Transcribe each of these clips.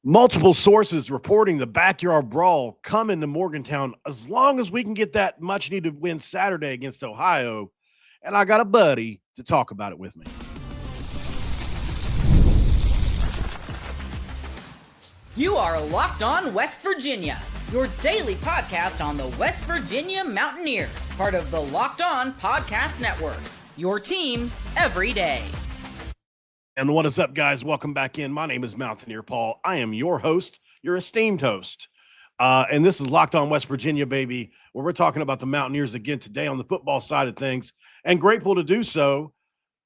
Multiple sources reporting the backyard brawl coming to Morgantown as long as we can get that much needed win Saturday against Ohio. And I got a buddy to talk about it with me. You are Locked On West Virginia, your daily podcast on the West Virginia Mountaineers, part of the Locked On Podcast Network, your team every day. And what is up, guys? Welcome back in. My name is Mountaineer Paul. I am your host, your esteemed host. And this is Locked On West Virginia, baby, where we're talking about the Mountaineers again today on the football side of things. And grateful to do so,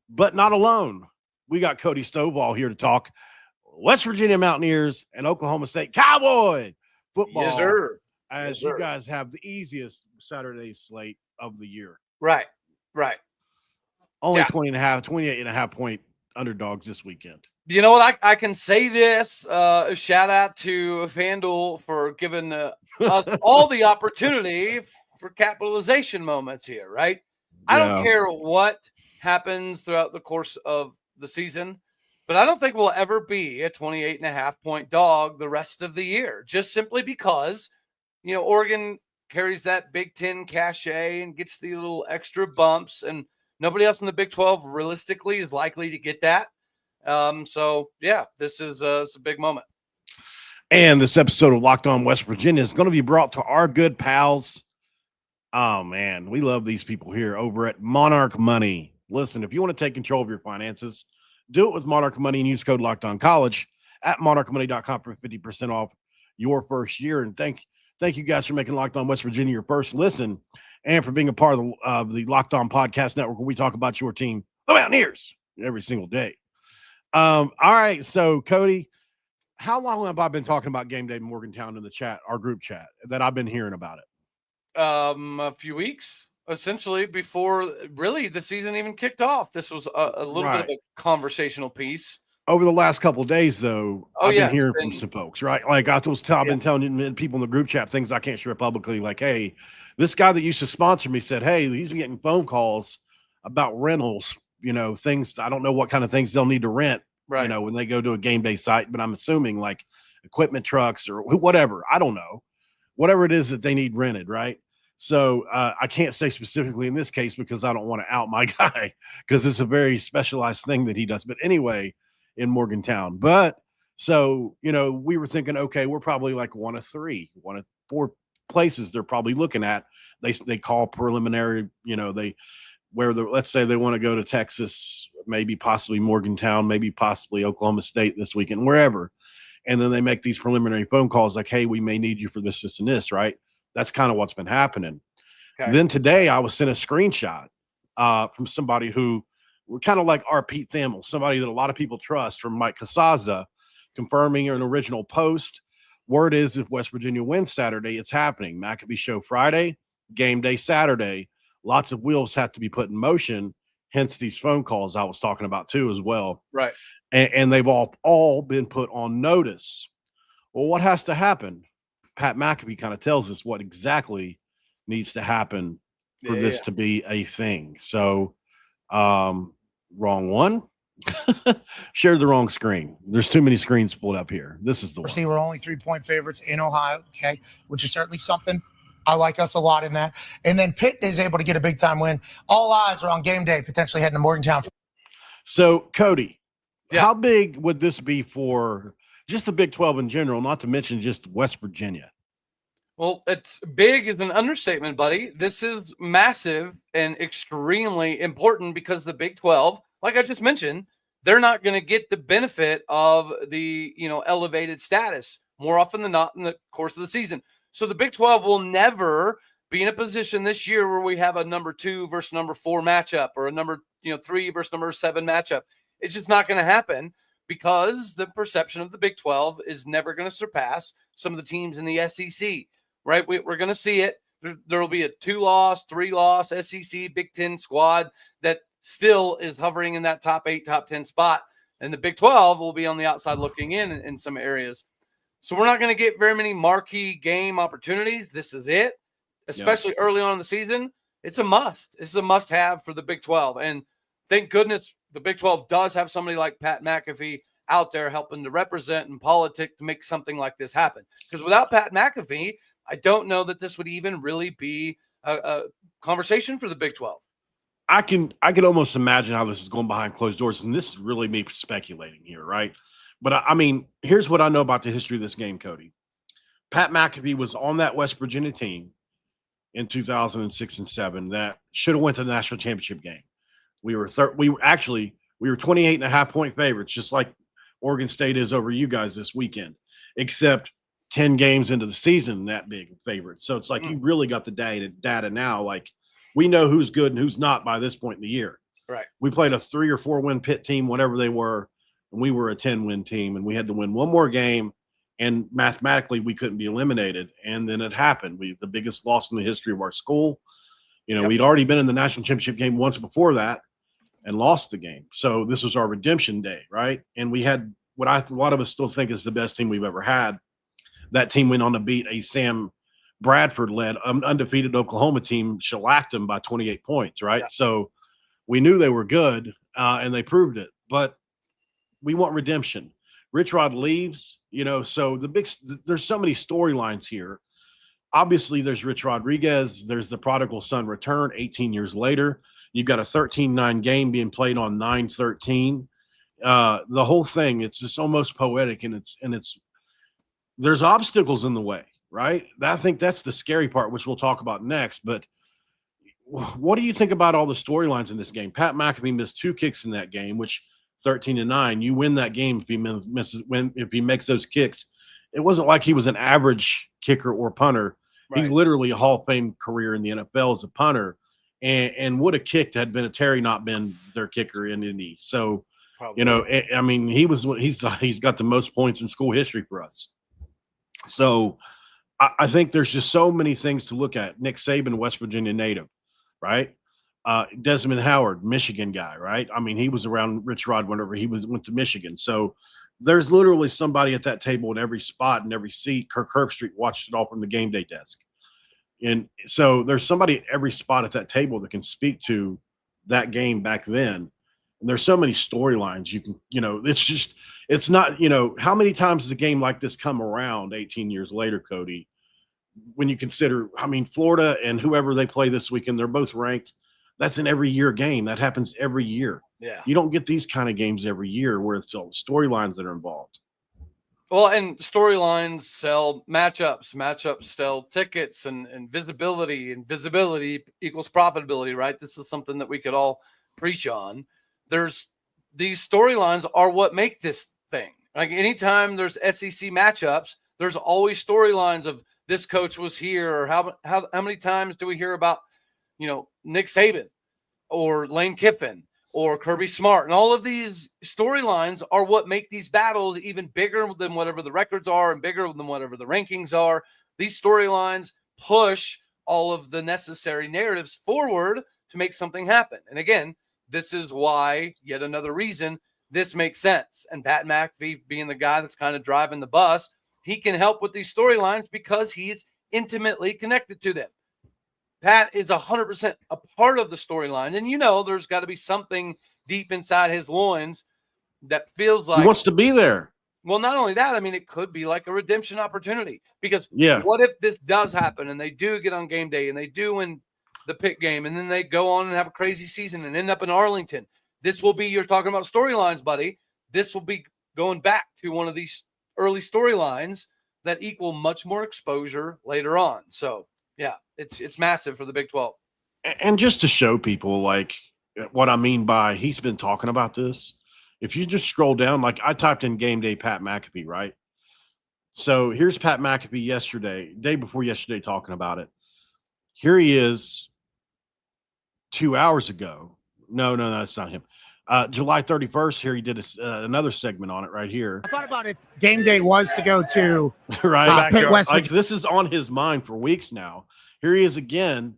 but not alone. We got Cody Stovall here to talk West Virginia Mountaineers and Oklahoma State Cowboy football. Yes, sir. As you guys have the easiest Saturday slate of the year. Right. Only 28.5 point underdogs this weekend. You know what? I can say this. Shout out to FanDuel for giving us all the opportunity for capitalization moments here, right? I don't care what happens throughout the course of the season, but I don't think we'll ever be a 28.5 point dog the rest of the year, just simply because, Oregon carries that Big Ten cachet and gets the little extra bumps, and nobody else in the Big 12 realistically is likely to get that. This is a big moment. And this episode of Locked On West Virginia is going to be brought to our good pals. Oh, man, we love these people here over at Monarch Money. Listen, if you want to take control of your finances, do it with Monarch Money and use code LOCKEDONCollege at monarchmoney.com for 50% off your first year. And thank you guys for making Locked On West Virginia your first listen, and for being a part of the Locked On Podcast Network, where we talk about your team, the Mountaineers, every single day. All right, so Cody, how long have I been talking about Gameday in Morgantown in the chat, our group chat, that I've been hearing about it? A few weeks, essentially, before really the season even kicked off. This was a little bit of a conversational piece. Over the last couple of days, though, I've been hearing from some folks, right? Like I've been telling people in the group chat things I can't share publicly, like, hey, this guy that used to sponsor me said, hey, he's been getting phone calls about rentals, things. I don't know what kind of things they'll need to rent, when they go to a game day site, but I'm assuming like equipment trucks or whatever. I don't know. Whatever it is that they need rented, right? So I can't say specifically in this case because I don't want to out my guy because it's a very specialized thing that he does. But anyway, in Morgantown. But so, we were thinking, okay, we're probably like one of 4 places they're probably looking at. They call preliminary, let's say they want to go to Texas, maybe possibly Morgantown, maybe possibly Oklahoma State this weekend, wherever. And then they make these preliminary phone calls like, hey, we may need you for this, and this, right? That's kind of what's been happening. Okay. Then today I was sent a screenshot from somebody who were kind of like our Pete Thamel, somebody that a lot of people trust, from Mike Casaza, confirming an original post. Word is if West Virginia wins Saturday, it's happening. Maccabee Show Friday, game day Saturday. Lots of wheels have to be put in motion, hence these phone calls I was talking about too as well. Right. And they've all been put on notice. Well, what has to happen? Pat McAfee kind of tells us what exactly needs to happen for this to be a thing. So, wrong one. Shared the wrong screen. There's too many screens pulled up here. This is the one. See, we're only 3-point favorites in Ohio, okay, which is certainly something. I like us a lot in that. And then Pitt is able to get a big-time win. All eyes are on game day, potentially heading to Morgantown. So, Cody, how big would this be for just the Big 12 in general, not to mention just West Virginia? Well, it's big is an understatement, buddy. This is massive and extremely important because the Big 12, like I just mentioned, they're not going to get the benefit of the, elevated status more often than not in the course of the season. So the Big 12 will never be in a position this year where we have a number 2 versus number 4 matchup or a number 3 versus number 7 matchup. It's just not going to happen because the perception of the Big 12 is never going to surpass some of the teams in the SEC, right? We're going to see it. There will be a 2-loss, 3-loss SEC Big 10 squad that still is hovering in that top 8, top 10 spot. And the Big 12 will be on the outside looking in some areas. So we're not going to get very many marquee game opportunities. This is it, especially early on in the season. It's a must. It's a must-have for the Big 12. And thank goodness the Big 12 does have somebody like Pat McAfee out there helping to represent and politic to make something like this happen. Because without Pat McAfee, I don't know that this would even really be a conversation for the Big 12. I can almost imagine how this is going behind closed doors, and this is really me speculating here, right? But I mean, here's what I know about the history of this game, Cody. Pat McAfee was on that West Virginia team in 2006 and 7 that should have went to the national championship game. We were 28.5-point favorites, just like Oregon State is over you guys this weekend, except 10 games into the season, that big favorite. So it's like you really got the data now. Like, we know who's good and who's not by this point in the year. Right. We played a 3 or 4 win Pitt team, whatever they were, and we were a 10-win team, and we had to win one more game, and mathematically we couldn't be eliminated. And then it happened. The biggest loss in the history of our school. We'd already been in the national championship game once before that and lost the game. So this was our redemption day, right? And we had what a lot of us still think is the best team we've ever had. That team went on to beat a Sam Bradford-led undefeated Oklahoma team, shellacked them by 28 points, right? Yeah. So we knew they were good, and they proved it. But we want redemption. Rich Rod leaves, so there's so many storylines here. Obviously, there's Rich Rodriguez. There's the prodigal son return 18 years later. You've got a 13-9 game being played on 9-13. The whole thing, it's just almost poetic, and there's obstacles in the way, right? I think that's the scary part, which we'll talk about next. But what do you think about all the storylines in this game? Pat McAfee missed 2 kicks in that game, which 13-9. You win that game if he makes those kicks. It wasn't like he was an average kicker or punter. Right. He's literally a Hall of Fame career in the NFL as a punter, and would have kicked had been a Terry not been their kicker in Indy. So, probably. I mean, he's got the most points in school history for us. So, I think there's just so many things to look at. Nick Saban, West Virginia native, right? Desmond Howard, Michigan guy, right? I mean, he was around Rich Rod whenever he went to Michigan. So there's literally somebody at that table in every spot and every seat. Kirk Herbstreit watched it all from the game day desk. And so there's somebody at every spot at that table that can speak to that game back then. And there's so many storylines you can, it's not, how many times has a game like this come around 18 years later, Cody? When you consider, Florida and whoever they play this weekend, they're both ranked. That's an every year game. That happens every year. Yeah. You don't get these kind of games every year where it's all storylines that are involved. Well, and storylines sell matchups. Matchups sell tickets and visibility, and visibility equals profitability, right? This is something that we could all preach on. These storylines are what make this thing. Like, anytime there's SEC matchups, there's always storylines of this coach was here, or how many times do we hear about, Nick Saban or Lane Kiffin or Kirby Smart, and all of these storylines are what make these battles even bigger than whatever the records are and bigger than whatever the rankings are. These storylines push all of the necessary narratives forward to make something happen. And again, this is why, yet another reason, this makes sense. And Pat McAfee, being the guy that's kind of driving the bus, he can help with these storylines because he's intimately connected to them. Pat is 100% a part of the storyline. And, there's got to be something deep inside his loins that feels like he wants to be there. Well, not only that, it could be like a redemption opportunity, because what if this does happen and they do get on game day and they do win the Pitt game, and then they go on and have a crazy season and end up in Arlington? This will be, you're talking about storylines, buddy. This will be going back to one of these early storylines that equal much more exposure later on. So, yeah, it's massive for the Big 12. And just to show people, like, what I mean by he's been talking about this, if you just scroll down, like, I typed in Game Day Pat McAfee, right? So here's Pat McAfee day before yesterday, talking about it. Here he is 2 hours ago. No, that's not him. July 31st, here he did another segment on it right here. I thought about if Game Day was to go to right. Pitt West. Like, this is on his mind for weeks now. Here he is again,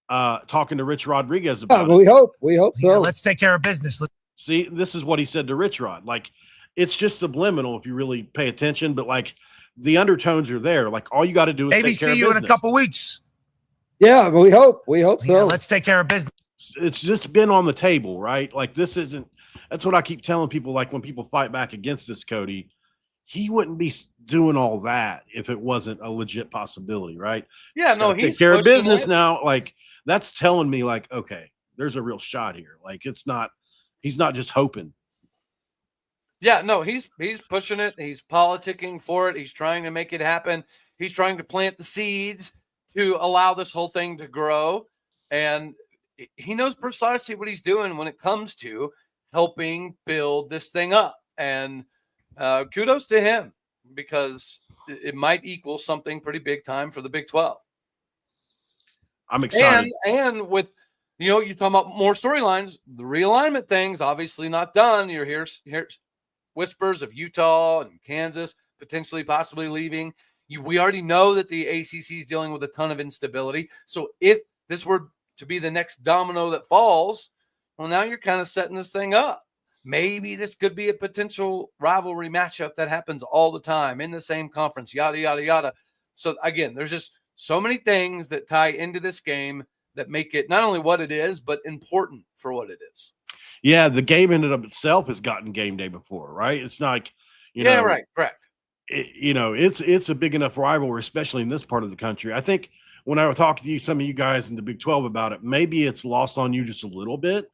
talking to Rich Rodriguez about it. We hope so. Yeah, let's take care of business. See, this is what he said to Rich Rod. Like, it's just subliminal if you really pay attention, but like, the undertones are there. Like, all you got to do is maybe see you in a couple weeks. Yeah, but we hope so. Yeah, let's take care of business. It's just been on the table, right? Like, this isn't, That's what I keep telling people. Like when people fight back against this, Cody, he wouldn't be doing all that if it wasn't a legit possibility, right? Yeah, no, he's he's take care of business it. now. Like that's telling me, like, okay, there's a real shot here. Like he's not just hoping. Yeah, no, he's pushing it. He's politicking for it. He's trying to make it happen. He's trying to plant the seeds to allow this whole thing to grow. And he knows precisely what he's doing when it comes to helping build this thing up. And kudos to him, because it might equal something pretty big time for the Big 12. I'm excited. And with, you're talking about more storylines, the realignment thing's obviously not done. You're here's whispers of Utah and Kansas potentially possibly leaving. We already know that the ACC is dealing with a ton of instability. So if this were to be the next domino that falls, well, now you're kind of setting this thing up. Maybe this could be a potential rivalry matchup that happens all the time in the same conference, yada, yada, yada. So again, there's just so many things that tie into this game that make it not only what it is, but important for what it is. Yeah, the game in and of itself has gotten game day before, right? It's not like, you know, right, correct. It's a big enough rivalry, especially in this part of the country. I think when I was talking to you, some of you guys in the Big 12 about it, maybe it's lost on you just a little bit.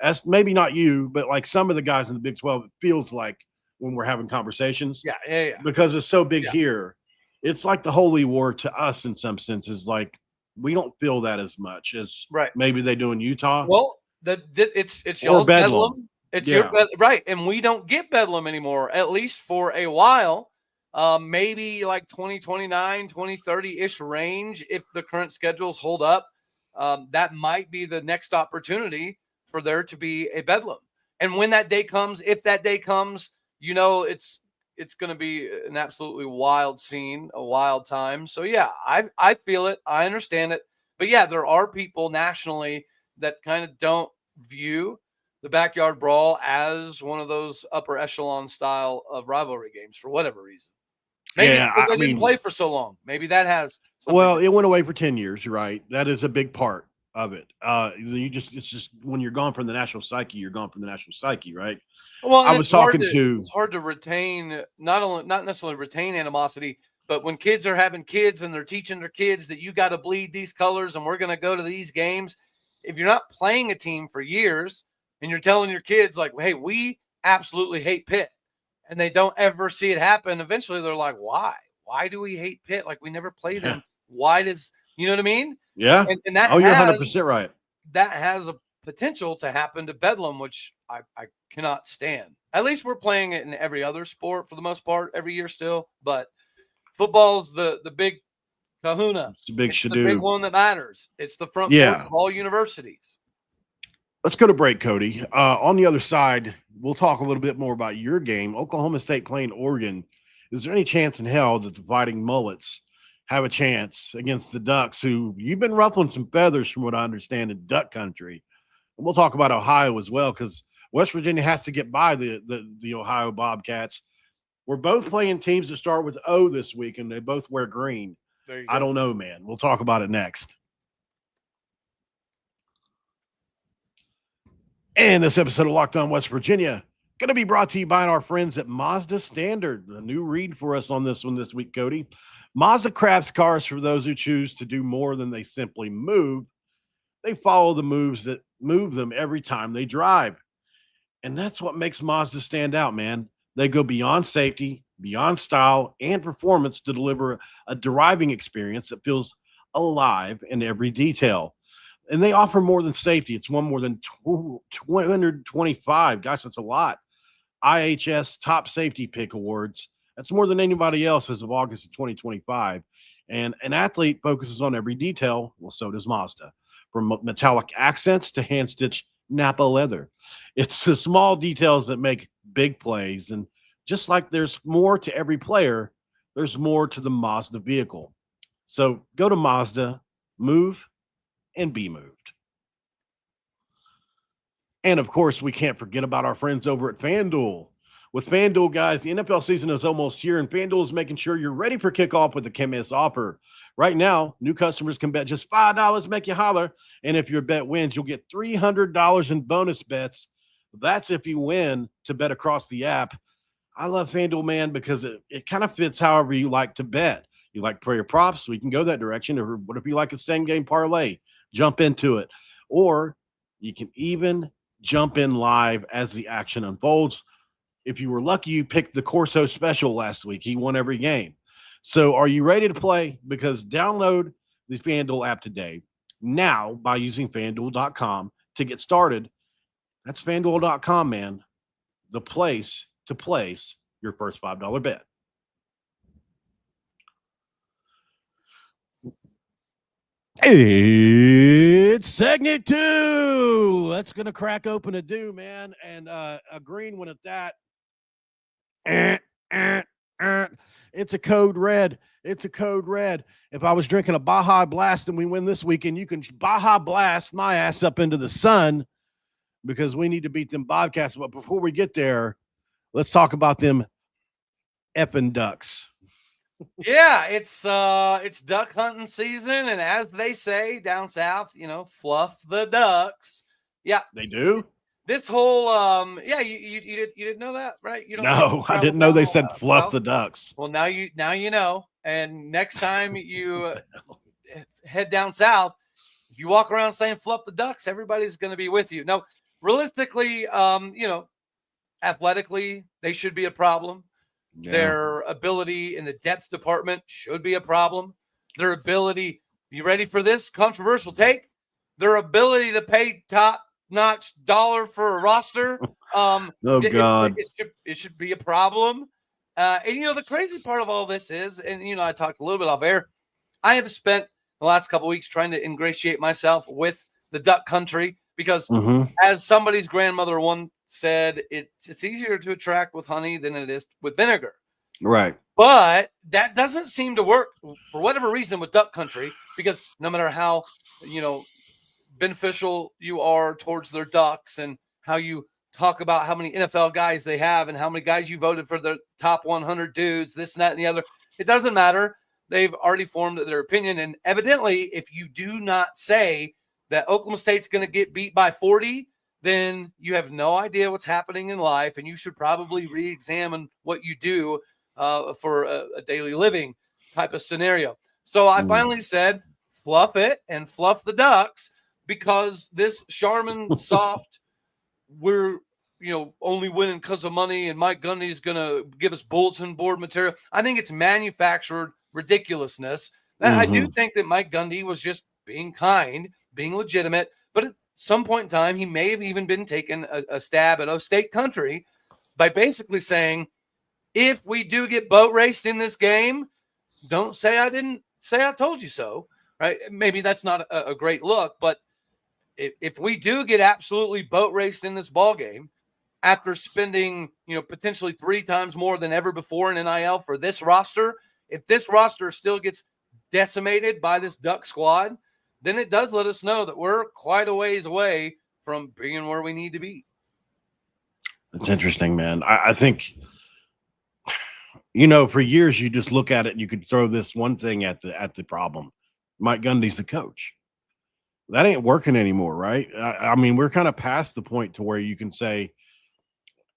As maybe not you, but like some of the guys in the Big 12, it feels like when we're having conversations. Yeah. Because it's so big here. It's like the holy war to us in some senses. Like we don't feel that as much as maybe they do in Utah. Well, it's y'all's Bedlam. It's your right, and we don't get Bedlam anymore, at least for a while. Maybe like 2029, 2030-ish range, if the current schedules hold up. That might be the next opportunity for there to be a Bedlam. And when that day comes, if that day comes, it's going to be an absolutely wild scene, a wild time. So yeah, I feel it. I understand it. But yeah, there are people nationally that kind of don't view the Backyard Brawl as one of those upper echelon style of rivalry games for whatever reason. Maybe it's because I didn't play for so long. Maybe that has. Well, it went away for 10 years, right? That is a big part of it. It's just when you're gone from the national psyche, you're gone from the national psyche, right? Well, it's hard to retain, not necessarily retain animosity, but when kids are having kids and they're teaching their kids that you got to bleed these colors and we're going to go to these games. If you're not playing a team for years and you're telling your kids like, hey, we absolutely hate Pitt, and they don't ever see it happen, eventually they're like, why? Why do we hate Pitt? Like we never played them. Why does, you know what I mean? Yeah. And that you're 100% right. That has a potential to happen to Bedlam, which I cannot stand. At least we're playing it in every other sport for the most part every year still, but football's the big kahuna. It's the big one that matters. It's the front porch of all universities. Let's go to break, Cody. On the other side, we'll talk a little bit more about your game. Oklahoma State playing Oregon. Is there any chance in hell that the Fighting Mullets have a chance against the Ducks, who you've been ruffling some feathers from what I understand in Duck country? And we'll talk about Ohio as well, because West Virginia has to get by the Ohio Bobcats. We're both playing teams that start with O this week, and they both wear green. I don't know, man. We'll talk about it next. And this episode of Locked On West Virginia going to be brought to you by our friends at Mazda Standard. A new read for us on this one this week, Cody. Mazda crafts cars for those who choose to do more than they simply move. They follow the moves that move them every time they drive. And that's what makes Mazda stand out, man. They go beyond safety, beyond style, and performance to deliver a driving experience that feels alive in every detail. And they offer more than safety. It's won more than 225. Gosh, that's a lot. IHS Top Safety Pick Awards. That's more than anybody else as of August of 2025. And an athlete focuses on every detail. Well, so does Mazda. From metallic accents to hand-stitched Napa leather. It's the small details that make big plays. And just like there's more to every player, there's more to the Mazda vehicle. So go to Mazda, move, and be moved. And of course, we can't forget about our friends over at FanDuel. With FanDuel, guys, the NFL season is almost here, and FanDuel is making sure you're ready for kickoff with a can't-miss offer. Right now, new customers can bet just $5, make you holler, and if your bet wins, you'll get $300 in bonus bets. That's if you win to bet across the app. I love FanDuel, man, because it kind of fits however you like to bet. You like prayer props, we can go that direction. Or what if you like a same game parlay? Jump into it. Or you can even jump in live as the action unfolds. If you were lucky, you picked the Corso special last week. He won every game. So are you ready to play? Because download the FanDuel app today now by using FanDuel.com to get started. That's FanDuel.com, man. The place to place your first $5 bet. It's segment 2. That's going to crack open a do, man. And a green one at that. It's a code red. It's a code red. If I was drinking a Baja Blast and we win this weekend, you can Baja Blast my ass up into the sun because we need to beat them Bobcats. But before we get there, let's talk about them effing Ducks. Yeah, it's duck hunting season, and as they say down south, fluff the ducks. Yeah, they do. This whole you didn't know that, right? You don't no, I didn't know they said fluff the ducks. Well, now you know. And next time you head down south, if you walk around saying fluff the ducks, everybody's going to be with you. Now, realistically, athletically, they should be a problem. Yeah. Their ability in the depth department should be a problem. Their ability, you ready for this controversial take? Their ability to pay top-notch dollar for a roster. God. It should be a problem. And, the crazy part of all this is, and, I talked a little bit off air, I have spent the last couple of weeks trying to ingratiate myself with the duck country because as somebody's grandmother once said, it's easier to attract with honey than it is with vinegar. Right. But that doesn't seem to work for whatever reason with duck country, because no matter how, beneficial you are towards their ducks and how you talk about how many NFL guys they have and how many guys you voted for the top 100 dudes, this and that and the other, it doesn't matter. They've already formed their opinion. And evidently, if you do not say that Oklahoma State's going to get beat by 40, then you have no idea what's happening in life, and you should probably re-examine what you do for a daily living type of scenario. So I finally said, fluff it and fluff the ducks, because this Charmin soft, we're only winning because of money, and Mike Gundy is going to give us bulletin board material. I think it's manufactured ridiculousness. I do think that Mike Gundy was just being kind, being legitimate, but at some point in time, he may have even been taking a stab at O State country by basically saying, if we do get boat raced in this game, don't say I didn't say I told you so, right? Maybe that's not a great look, but if we do get absolutely boat raced in this ball game, after spending, potentially 3 times more than ever before in NIL for this roster, if this roster still gets decimated by this Duck squad, then it does let us know that we're quite a ways away from being where we need to be. It's interesting, man. I think, for years you just look at it and you could throw this one thing at the problem. Mike Gundy's the coach. That ain't working anymore, right? I mean, we're kind of past the point to where you can say,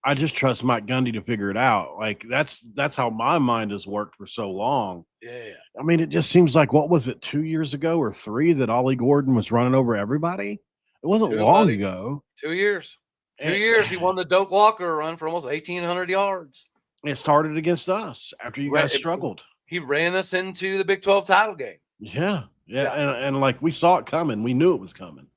I just trust Mike Gundy to figure it out. Like that's how my mind has worked for so long. Yeah. I mean, it just seems like, what was it, 2 years ago or 3 that Ollie Gordon was running over everybody? It wasn't long ago. 2 years. 2 years. He won the Doak Walker run for almost 1,800 yards. It started against us after you guys struggled. He ran us into the Big 12 title game. Yeah. And like we saw it coming. We knew it was coming.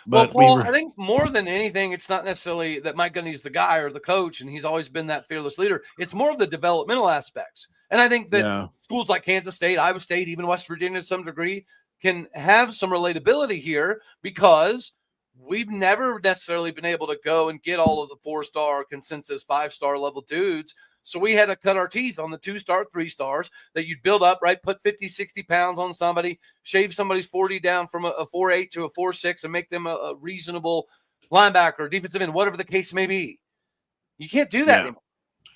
But well, Paul, I think more than anything, it's not necessarily that Mike Gundy's the guy or the coach, and he's always been that fearless leader. It's more of the developmental aspects. And I think that schools like Kansas State, Iowa State, even West Virginia to some degree can have some relatability here, because we've never necessarily been able to go and get all of the 4-star consensus 5-star level dudes. So we had to cut our teeth on the 2-star, 3-stars that you'd build up, right? Put 50, 60 pounds on somebody, shave somebody's 40 down from a 4.8 to a 4.6 and make them a reasonable linebacker, defensive end, whatever the case may be. You can't do that anymore.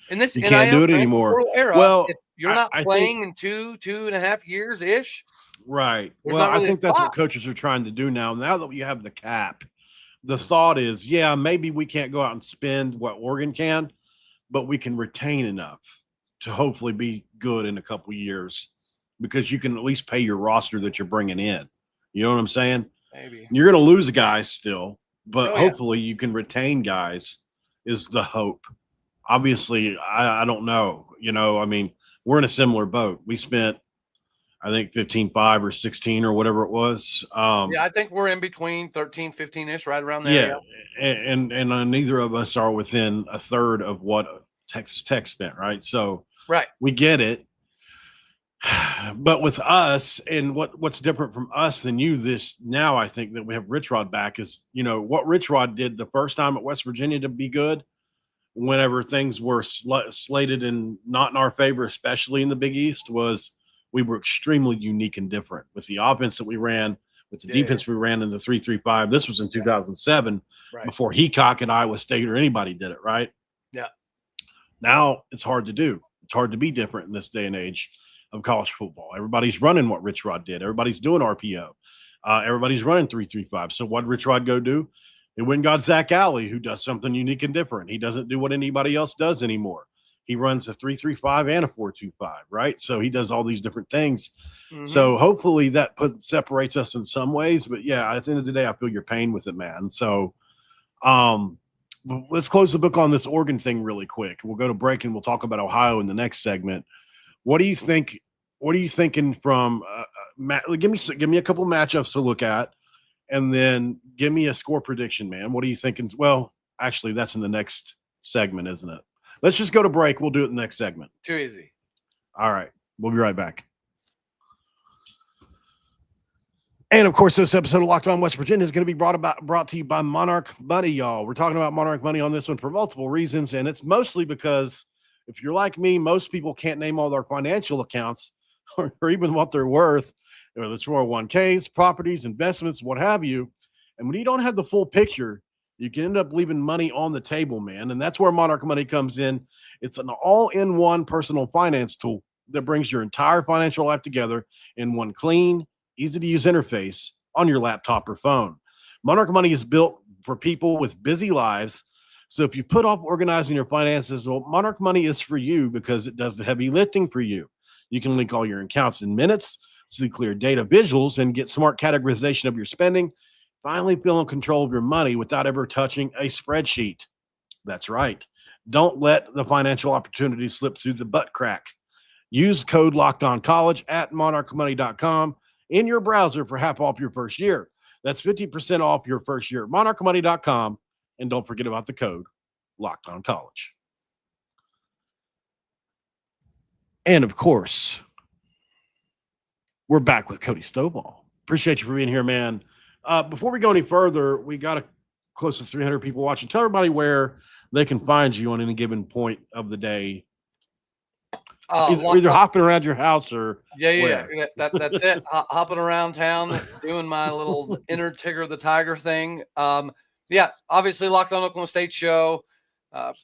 In this, you can't do it anymore. Era, well, if you're not playing in 2.5 years-ish. Right. Well, I think that's what coaches are trying to do now. Now that you have the cap, the thought is, yeah, maybe we can't go out and spend what Oregon can, but we can retain enough to hopefully be good in a couple of years because you can at least pay your roster that you're bringing in. You know what I'm saying? Maybe. You're going to lose guys still, but hopefully you can retain guys is the hope. Obviously, I don't know. You know, I mean, we're in a similar boat. We spent, I think, 15.5 or 16 or whatever it was. I think we're in between 13, 15-ish, right around there. Yeah. And neither of us are within a third of what Texas Tech spent, right? So we get it. But with us, and what's different from us than you this now, I think that we have Rich Rod back is, you know, what Rich Rod did the first time at West Virginia to be good, whenever things were slated and not in our favor, especially in the Big East, was we were extremely unique and different with the offense that we ran, with the defense we ran in the 3-3-5. This was in 2007, before Heacock at Iowa State or anybody did it, right? Yeah. Now it's hard to do. It's hard to be different in this day and age of college football. Everybody's running what Rich Rod did. Everybody's doing RPO. Everybody's running 3-3-5. So what did Rich Rod go do? He went and got Zach Alley, who does something unique and different. He doesn't do what anybody else does anymore. He runs a 3-3-5 and a 4-2-5, right? So he does all these different things. Mm-hmm. So hopefully that separates us in some ways. But yeah, at the end of the day, I feel your pain with it, man. So let's close the book on this Oregon thing really quick. We'll go to break and we'll talk about Ohio in the next segment. What do you think? What are you thinking from? Give me a couple matchups to look at, and then give me a score prediction, man. What are you thinking? Well, actually, that's in the next segment, isn't it? Let's just go to break. We'll do it in the next segment. Too easy. All right, we'll be right back. And of course, this episode of Locked On West Virginia is going to be brought to you by Monarch Money, y'all. We're talking about Monarch Money on this one for multiple reasons, and it's mostly because if you're like me, most people can't name all their financial accounts or even what they're worth, whether it's 401ks, properties, investments, what have you. And when you don't have the full picture, you can end up leaving money on the table, man. And that's where Monarch Money comes in. It's an all-in-one personal finance tool that brings your entire financial life together in one clean, easy-to-use interface on your laptop or phone. Monarch Money is built for people with busy lives. So if you put off organizing your finances, well, Monarch Money is for you because it does the heavy lifting for you. You can link all your accounts in minutes, see clear data visuals, and get smart categorization of your spending. Finally feel in control of your money without ever touching a spreadsheet. That's right. Don't let the financial opportunity slip through the butt crack. Use code LOCKEDONCollege at monarchmoney.com in your browser for half off your first year. That's 50% off your first year at monarchmoney.com. And don't forget about the code LOCKEDONCollege. And of course, we're back with Cody Stovall. Appreciate you for being here, man. Before we go any further, we got close to 300 people watching. Tell everybody where they can find you on any given point of the day. Either hopping around your house or that's it. Hopping around town, doing my little inner Tigger the Tiger thing. Obviously Locked On Oklahoma State show.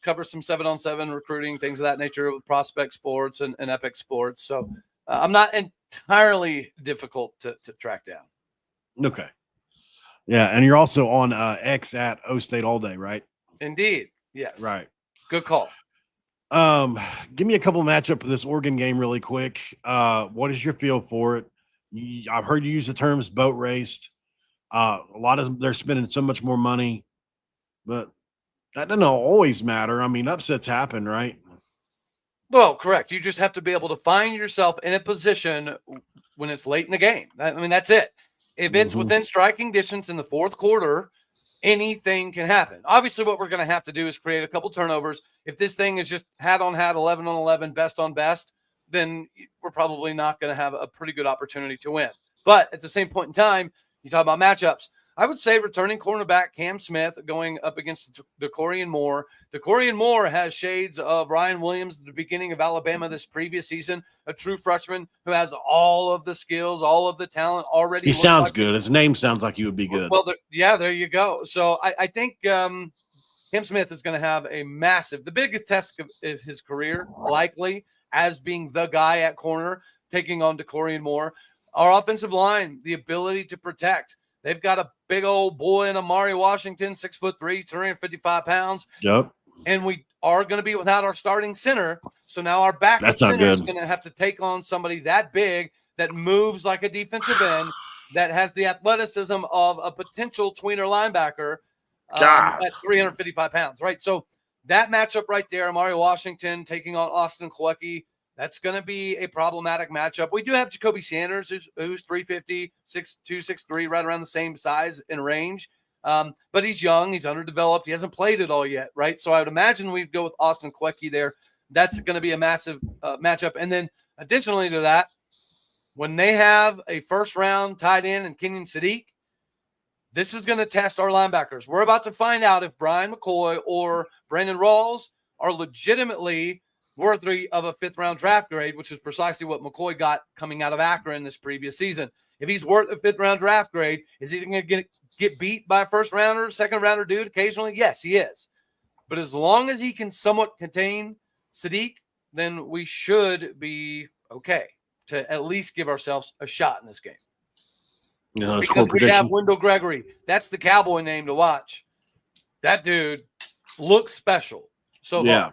Cover some 7-on-7 recruiting, things of that nature with Prospect Sports and Epic Sports. So I'm not entirely difficult to track down. Okay. Yeah, and you're also on X at O State All Day, right? Indeed. Yes. Right. Good call. Give me a couple matchup of this Oregon game really quick. What is your feel for it? I've heard you use the terms boat raced. A lot of them, they're spending so much more money, but that doesn't always matter. I mean, upsets happen, right? Well, correct. You just have to be able to find yourself in a position when it's late in the game. I mean, that's it. If it's within striking distance in the fourth quarter, anything can happen. Obviously, what we're going to have to do is create a couple turnovers. If this thing is just hat on hat, 11 on 11, best on best, then we're probably not going to have a pretty good opportunity to win. But at the same point in time, you talk about matchups. I would say returning cornerback Cam Smith going up against DeCorian Moore. DeCorian Moore has shades of Ryan Williams at the beginning of Alabama this previous season, a true freshman who has all of the skills, all of the talent already. He sounds good. His name sounds like he would be good. Well, there you go. So I think Cam Smith is going to have the biggest test of his career, likely, as being the guy at corner, taking on DeCorian Moore. Our offensive line, the ability to protect. They've got a big old boy in Amari Washington, 6'3", 355 pounds. Yep. And we are going to be without our starting center. So now our backup center is going to have to take on somebody that big, that moves like a defensive end, that has the athleticism of a potential tweener linebacker at 355 pounds, right? So that matchup right there, Amari Washington taking on Austin Kwecky, that's going to be a problematic matchup. We do have Jacoby Sanders, who's 350, 6'2", 6'3", right around the same size and range. But he's young, he's underdeveloped, he hasn't played it all yet, right? So I would imagine we'd go with Austin Kwecky there. That's going to be a massive matchup. And then additionally to that, when they have a first-round tight end in Kenyon Sadiq, this is going to test our linebackers. We're about to find out if Brian McCoy or Brandon Rawls are legitimately worthy of a fifth-round draft grade, which is precisely what McCoy got coming out of Akron this previous season. If he's worth a fifth-round draft grade, is he going to get beat by a first-rounder, second-rounder dude occasionally? Yes, he is. But as long as he can somewhat contain Sadiq, then we should be okay to at least give ourselves a shot in this game. Because we have Wendell Gregory. That's the Cowboy name to watch. That dude looks special. So yeah.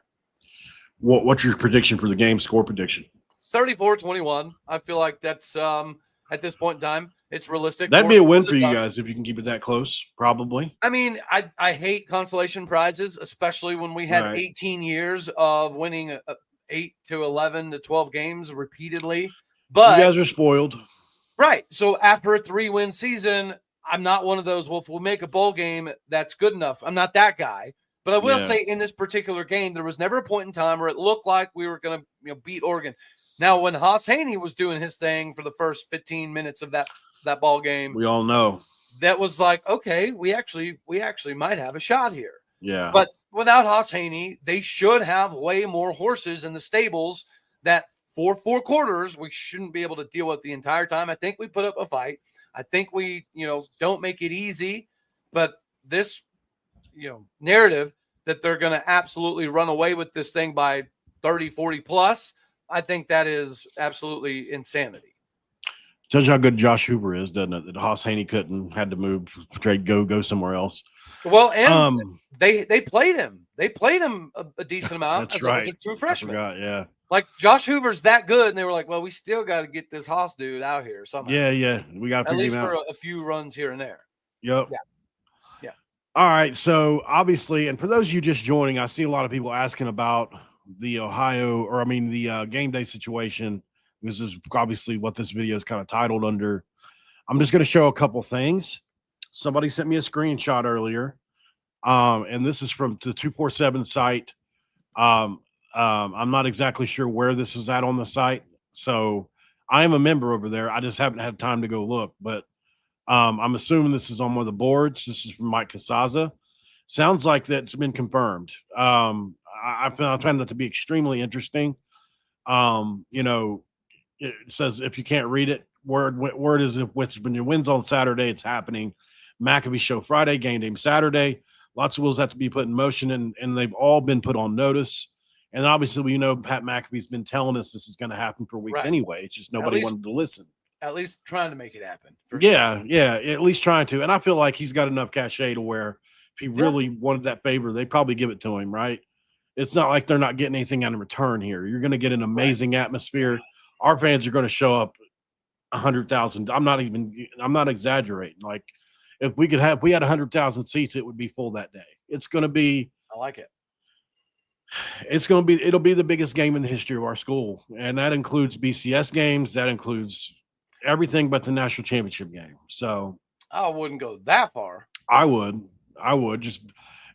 What's your prediction for the game? Score prediction? 34-21. I feel like that's at this point in time, it's realistic. That'd be a win for you guys if you can keep it that close, probably. I mean, I hate consolation prizes, especially when we had 18 years of winning 8 to 11 to 12 games repeatedly. But you guys are spoiled. Right. So after a 3-win season, I'm not one of those, well, if we'll make a bowl game, that's good enough. I'm not that guy. But I will say in this particular game, there was never a point in time where it looked like we were going to beat Oregon. Now, when Haas Haney was doing his thing for the first 15 minutes of that ball game, we all know that was like, okay, we actually might have a shot here. Yeah. But without Haas Haney, they should have way more horses in the stables that for 4 quarters, we shouldn't be able to deal with the entire time. I think we put up a fight. I think we, don't make it easy. But this, narrative that they're going to absolutely run away with this thing by 30, 40 plus, I think that is absolutely insanity. Tells you how good Josh Hoover is, doesn't it? That Haas Haney had to move, trade, go somewhere else. Well, and they played him. They played him a decent amount. That's right. As a true freshman. I forgot, yeah. Like Josh Hoover's that good, and they were like, "Well, we still got to get this Haas dude out here somehow." Yeah, we got to figure him out. At least for a few runs here and there. Yep. Yeah. All right. So obviously, and for those of you just joining, I see a lot of people asking about the the game day situation. This is obviously what this video is kind of titled under. I'm just going to show a couple things. Somebody sent me a screenshot earlier, and this is from the 247 site. I'm not exactly sure where this is at on the site, so I am a member over there. I just haven't had time to go look, but I'm assuming this is on one of the boards. This is from Mike Casaza. Sounds like that's been confirmed. I found that to be extremely interesting. It says if you can't read it, word is when your wins on Saturday, it's happening. McAfee show Friday, game day Saturday. Lots of wheels have to be put in motion, and they've all been put on notice. And obviously, Pat McAfee's been telling us this is going to happen for weeks anyway. It's just nobody wanted to listen. At least trying to make it happen. Yeah, at least trying to. And I feel like he's got enough cachet to where if he really wanted that favor, they'd probably give it to him, right? It's not like they're not getting anything in return here. You're going to get an amazing atmosphere. Our fans are going to show up 100,000. I'm not exaggerating. Like if we had 100,000 seats, it would be full that day. It's going to be. I like it. It'll be the biggest game in the history of our school. And that includes BCS games. That includes everything but the national championship game. So I wouldn't go that far. I would just,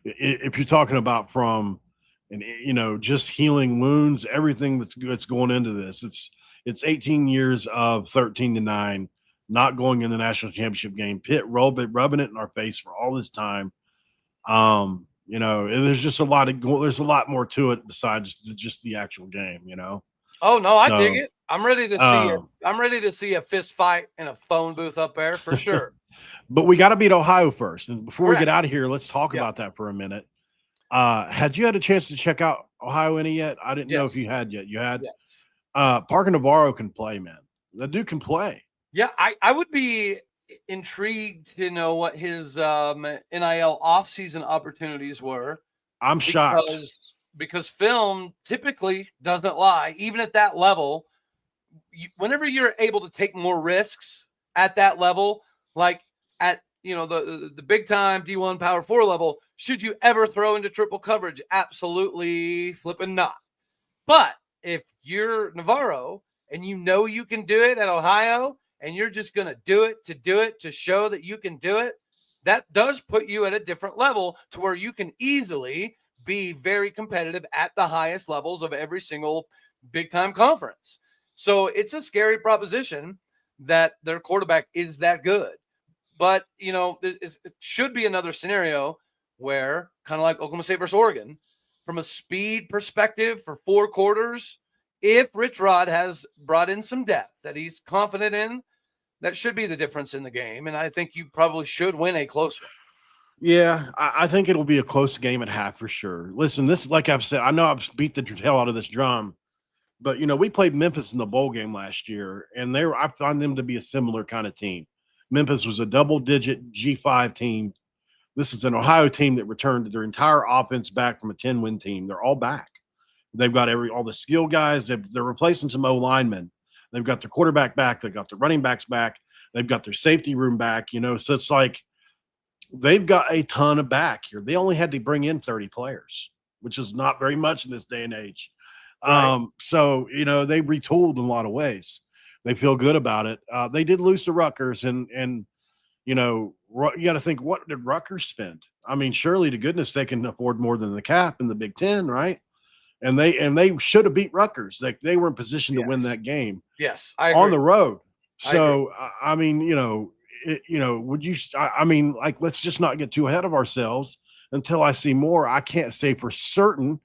if you're talking about from, just healing wounds, everything that's going into this, it's 18 years of 13-9, not going in the national championship game. Pitt rubbing it in our face for all this time. There's a lot more to it besides just the actual game, Oh no, I dig it. I'm ready to see a fist fight in a phone booth up there for sure. But we got to beat Ohio first. And before we get out of here, let's talk about that for a minute. Had you had a chance to check out Ohio any yet? I didn't know if you had yet. You had? Yes. Parker Navarro can play, man. That dude can play. Yeah, I would be intrigued to know what his NIL offseason opportunities were. I'm shocked. Because film typically doesn't lie, even at that level. Whenever you're able to take more risks at that level, like at the big time D1 Power 4 level, should you ever throw into triple coverage? Absolutely flipping not. But if you're Navarro and you can do it at Ohio, and you're just going to do it to show that you can do it, that does put you at a different level to where you can easily be very competitive at the highest levels of every single big time conference. So it's a scary proposition that their quarterback is that good. But, it should be another scenario where, kind of like Oklahoma State versus Oregon, from a speed perspective for 4 quarters, if Rich Rod has brought in some depth that he's confident in, that should be the difference in the game. And I think you probably should win a close one. Yeah, I think it'll be a close game at half for sure. Listen, this, like I've said, I know I've beat the hell out of this drum, but we played Memphis in the bowl game last year, and I find them to be a similar kind of team. Memphis was a double-digit G5 team. This is an Ohio team that returned their entire offense back from a 10-win team. They're all back. They've got all the skill guys. They're replacing some O linemen. They've got their quarterback back. They've got the running backs back. They've got their safety room back. So it's like they've got a ton of back here. They only had to bring in 30 players, which is not very much in this day and age. Right. So they retooled in a lot of ways. They feel good about it. They did lose to Rutgers, and you got to think, what did Rutgers spend? I mean, surely to goodness they can afford more than the cap in the Big Ten, right? And they should have beat Rutgers. They were in position to win that game. Yes, I agree. On the road. So I mean, would you? I mean, like, let's just not get too ahead of ourselves until I see more. I can't say for certain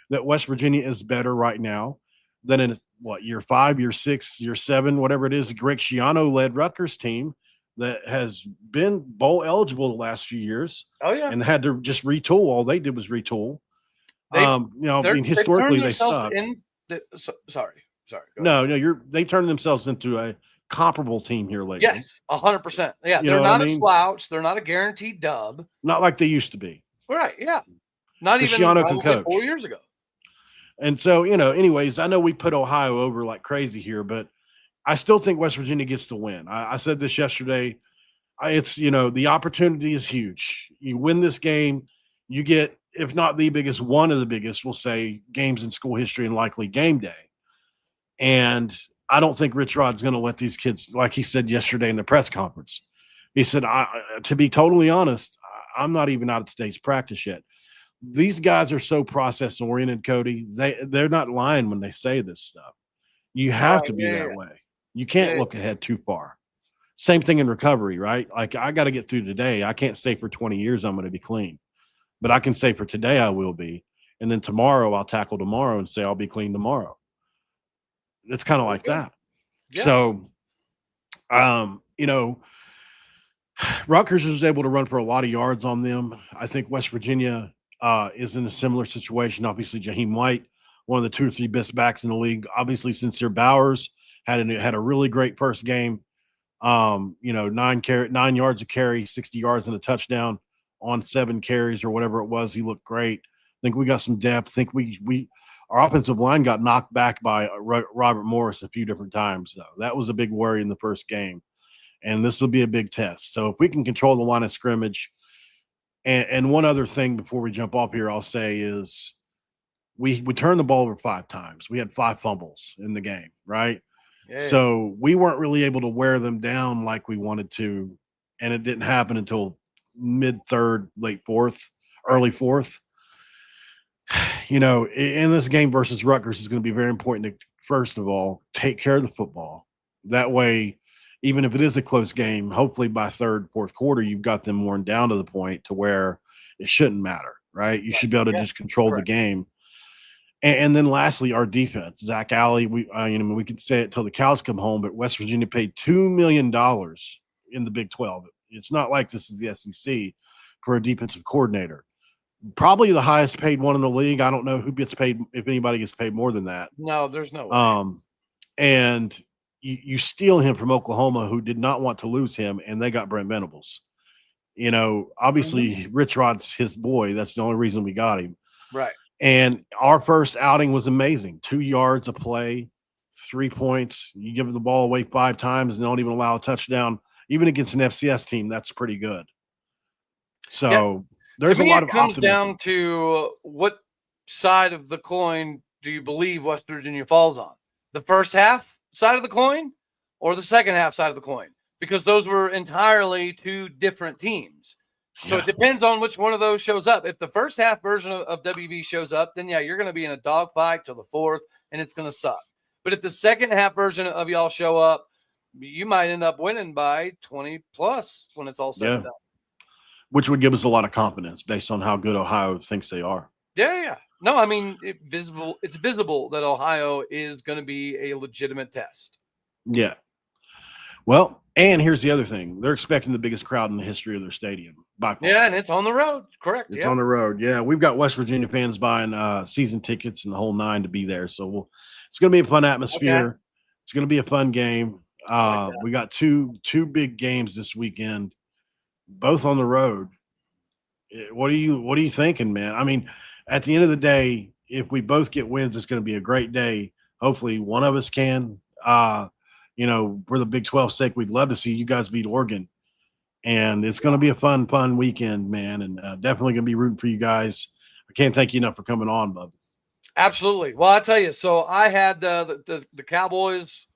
that West Virginia is better right now than in year 5, year 6, year 7, whatever it is. Greg Schiano led Rutgers team that has been bowl eligible the last few years. Oh yeah, and had to just retool. All they did was retool. I mean, historically they suck. Sorry. They turned themselves into a comparable team here lately. Yes, 100%. Yeah, they're not a slouch. They're not a guaranteed dub. Not like they used to be. Right. Yeah. Not even can coach 4 years ago. And so, anyways, I know we put Ohio over like crazy here, but I still think West Virginia gets the win. I said this yesterday. It's, the opportunity is huge. You win this game, you get, if not the biggest, one of the biggest, we'll say, games in school history, and likely game day. And I don't think Rich Rod's going to let these kids, like he said yesterday in the press conference. He said, to be totally honest, I'm not even out of today's practice yet. These guys are so process oriented, Cody. They're not lying when they say this stuff. You have to be that way. You can't look ahead too far. Same thing in recovery, right? Like, I got to get through today. I can't say for 20 years I'm going to be clean, but I can say for today I will be. And then tomorrow I'll tackle tomorrow and say I'll be clean tomorrow. It's kind of like that. Yeah. So, Rutgers was able to run for a lot of yards on them. I think West Virginia is in a similar situation. Obviously, Jaheim White, one of the 2 or 3 best backs in the league. Obviously, Sincere Bowers had a really great first game. 9 yards a carry, 60 yards and a touchdown on 7 carries or whatever it was. He looked great. I think we got some depth. I think our offensive line got knocked back by Robert Morris a few different times, though. That was a big worry in the first game, and this will be a big test. So if we can control the line of scrimmage, and one other thing before we jump off here, I'll say is we turned the ball over 5 times. We had 5 fumbles in the game, right? Yeah. So we weren't really able to wear them down like we wanted to, and it didn't happen until mid-3rd, late 4th, early 4th. In this game versus Rutgers is going to be very important to, first of all, take care of the football. That way, even if it is a close game, hopefully by 3rd, 4th quarter, you've got them worn down to the point to where it shouldn't matter, right? You should be able to just control the game. And then lastly, our defense. Zach Alley, we can say it till the cows come home, but West Virginia paid $2 million in the Big 12. It's not like this is the SEC for a defensive coordinator. Probably the highest paid one in the league. I don't know who gets paid, if anybody gets paid more than that. No, there's no way. And you steal him from Oklahoma, who did not want to lose him, and they got Brent Venables. You know, obviously Rich Rod's his boy. That's the only reason we got him. Right. And our first outing was amazing. 2 yards of play, 3 points. You give the ball away 5 times and don't even allow a touchdown. Even against an FCS team, that's pretty good. So there's a lot of optimism. It comes down to what side of the coin do you believe West Virginia falls on? The first half side of the coin or the second half side of the coin? Because those were entirely 2 different teams. So it depends on which one of those shows up. If the first half version of WV shows up, then you're going to be in a dogfight till the 4th, and it's going to suck. But if the second half version of y'all show up, you might end up winning by 20 plus when it's all said and done. Which would give us a lot of confidence based on how good Ohio thinks they are. Yeah. No, I mean, it's visible that Ohio is going to be a legitimate test. Yeah. Well, and here's the other thing. They're expecting the biggest crowd in the history of their stadium. By far. Yeah, and it's on the road. Correct. It's on the road. Yeah, we've got West Virginia fans buying season tickets and the whole 9 to be there. So it's going to be a fun atmosphere. Okay. It's going to be a fun game. We got two big games this weekend, both on the road. What are you thinking, man? I mean, at the end of the day, if we both get wins, it's going to be a great day. Hopefully one of us can. You know, for the Big 12's sake, we'd love to see you guys beat Oregon. And it's going to be a fun weekend, man. And definitely going to be rooting for you guys. I can't thank you enough for coming on, bub. Absolutely. Well, I tell you, so I had the Cowboys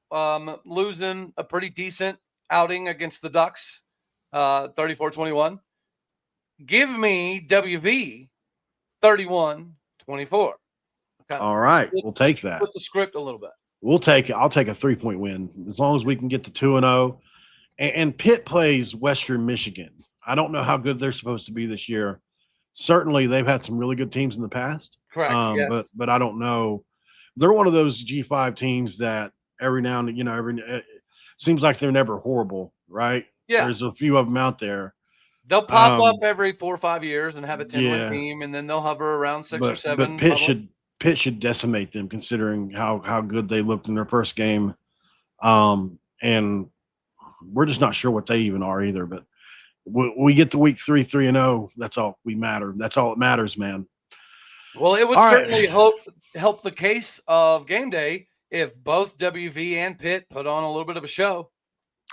losing a pretty decent outing against the Ducks, 34-21. Give me WV 31-24. All right. We'll take that. Flip the script a little bit. We'll take it. I'll take a 3-point win as long as we can get to 2-0. And Pitt plays Western Michigan. I don't know how good they're supposed to be this year. Certainly, they've had some really good teams in the past. Correct. Yes. But I don't know. They're one of those G5 teams that every now and then, it seems like they're never horrible, right? Yeah. There's a few of them out there. They'll pop up every 4 or 5 years and have a 10-win team, and then they'll hover around 6 or 7. But Pitt should decimate them, considering how good they looked in their first game. And we're just not sure what they even are either. But we get to week 3, 3-0. That's all we matter. That's all that matters, man. Well, it would certainly help the case of game day if both WV and Pitt put on a little bit of a show.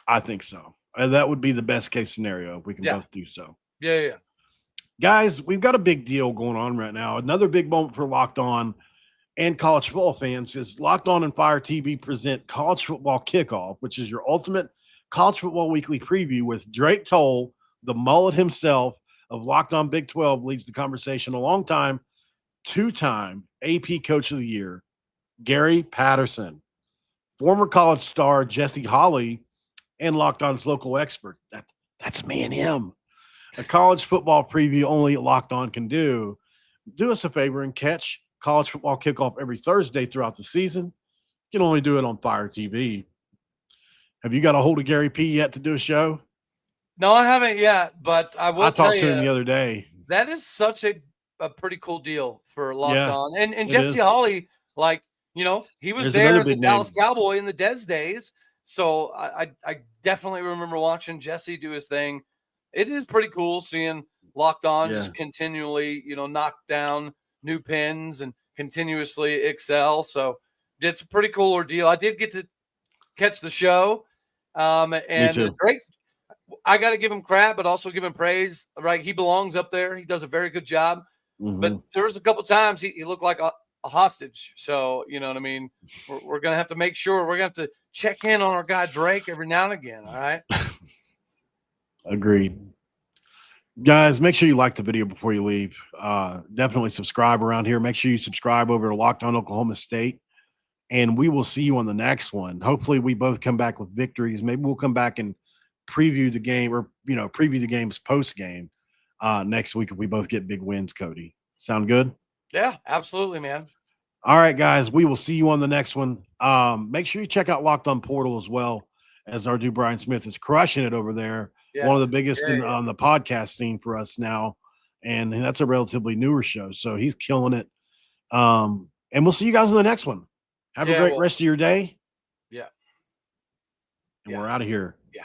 I think so. That would be the best case scenario if we can both do so. Yeah. Guys, we've got a big deal going on right now. Another big moment for Locked On and college football fans is Locked On and Fire TV present College Football Kickoff, which is your ultimate college football weekly preview with Drake Toll, the mullet himself of Locked On Big 12, leads the conversation. A long-time, 2-time AP Coach of the Year, Gary Patterson, former college star Jesse Holley, and Locked On's local expert. That's me and him. A college football preview only Locked On can do. Do us a favor and catch College Football Kickoff every Thursday throughout the season. You can only do it on Fire TV. Have you got a hold of Gary P yet to do a show? No, I haven't yet, but I will tell you. I talked to him the other day. That is such a pretty cool deal for Locked On. And Jesse Holley, he was there as a Dallas Cowboy in the Dez days. So I definitely remember watching Jesse do his thing. It is pretty cool seeing Locked On just continually, knock down new pins and continuously excel. So it's a pretty cool ordeal. I did get to catch the show. And Drake, I got to give him crap, but also give him praise. Right, he belongs up there. He does a very good job. Mm-hmm. But there was a couple times he looked like a hostage. So you know what I mean. We're gonna have to make sure we're gonna have to check in on our guy Drake every now and again. All right. Agreed. Guys, make sure you like the video before you leave. Definitely subscribe around here. Make sure you subscribe over to Locked On Oklahoma State. And we will see you on the next one. Hopefully we both come back with victories. Maybe we'll come back and preview the game or, preview the game's post game next week if we both get big wins, Cody. Sound good? Yeah, absolutely, man. All right, guys, we will see you on the next one. Make sure you check out Locked On Portal as well, as our dude Brian Smith is crushing it over there. Yeah. One of the biggest on the podcast scene for us now. And that's a relatively newer show. So he's killing it. And we'll see you guys on the next one. Have a great rest of your day. Yeah. and we're out of here. Yeah.